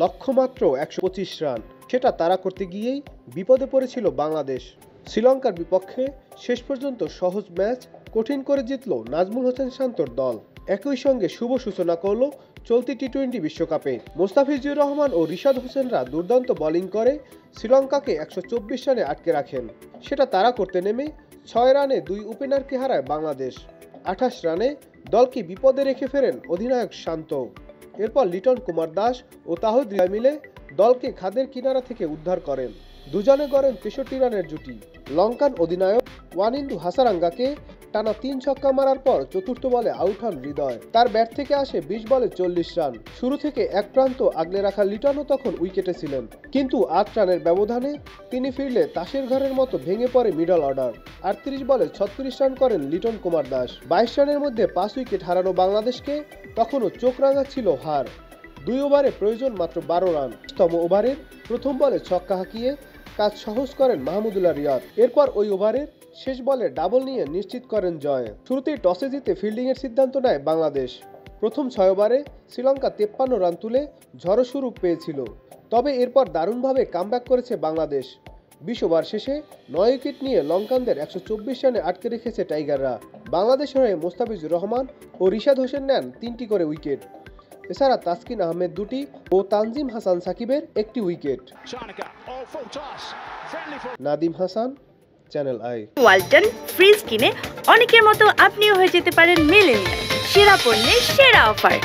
লক্ষ্যমাত্র ১২৫ run, সেটা তাড়া করতে গিয়েই বিপদে পড়েছিল বাংলাদেশ। শ্রীলঙ্কার বিপক্ষে শেষ পর্যন্ত সহজ ম্যাচ কঠিন করে জিতল নাজমুল হোসেন শান্তর দল। একই সঙ্গে শুভ সূচনা করল চলতি টি-20 বিশ্বকাপে। মোস্তাফিজুর রহমান ও রিশাদ হোসেনরা দুর্দান্ত বোলিং করে শ্রীলঙ্কাকে ১২৪ রানে আটকে রাখেন। সেটা তাড়া করতে নেমে ৬ রানে ২ ওপেনারকে হারায় বাংলাদেশ। ২৮ রানে দলকে বিপদে রেখে ফেরেন অধিনায়ক শান্ত। এরপর লিটন কুমার দাস ও তাহিদ হৃদয় মিলে দলকে খাদের কিনারা থেকে উদ্ধার করেন। দুজনে গড়েন ৬৩ রানের জুটি। লঙ্কান অধিনায়ক ওয়ানিন্দু হাসারাঙ্গাকে টানা ৩ ছক্কা মারার পর চতুর্থ বলে আউট হন হৃদয়। তার ব্যাট থেকে আসে ২০ বলে ৪০ রান। শুরু থেকে এক প্রান্ত আগলে রাখা লিটনও তখন উইকেটে ছিলেন, কিন্তু ৮ রানের ব্যবধানে তিনি ফিরলে তাসের ঘরের মতো ভেঙে পড়ে মিডল অর্ডার। ৩৮ বলে ৩৬ রান করেন লিটন কুমার দাস। ২২ রানের মধ্যে ৫ উইকেট হারানো বাংলাদেশকে তখনও চোখ রাঙাচ্ছিল হার। ২ ওভারে প্রয়োজন মাত্র ১২ রান। তম ওভারের প্রথম বলে ছক্কা হাঁকিয়ে কাজ সহজ করেন মাহমুদুল্লাহ রিয়াদ। এরপর ওই ওভারের শেষ বলে ডাবল নিয়ে নিশ্চিত করেন জয়। শুরুতেই টসে জিতে ফিল্ডিংয়ের সিদ্ধান্ত নেয় বাংলাদেশ। প্রথম ৬ ওভারে শ্রীলঙ্কা ৫৩ রান তুলে ঝড়ো শুরু পেয়েছিল, তবে এরপর দারুণভাবে কামব্যাক করেছে বাংলাদেশ। ২০ ওভার শেষে ৯ উইকেট নিয়ে লঙ্কানদের ১২৪ রানে আটকে রেখেছে টাইগাররা। বাংলাদেশের হয়ে মোস্তাফিজুর রহমান ও রিশাদ হোসেন নেন ৩টি করে উইকেট। এছাড়া তাসকিন আহমেদ ২টি ও তানজিম হাসান সাকিবের ১টি wicket. Nadim Hasan, channel I. Walton fridge কিনে অনেকের মতো আপনিও হয়ে যেতে পারেন মিলেনিয়াল। সেরা পণ্যের সেরা অফার।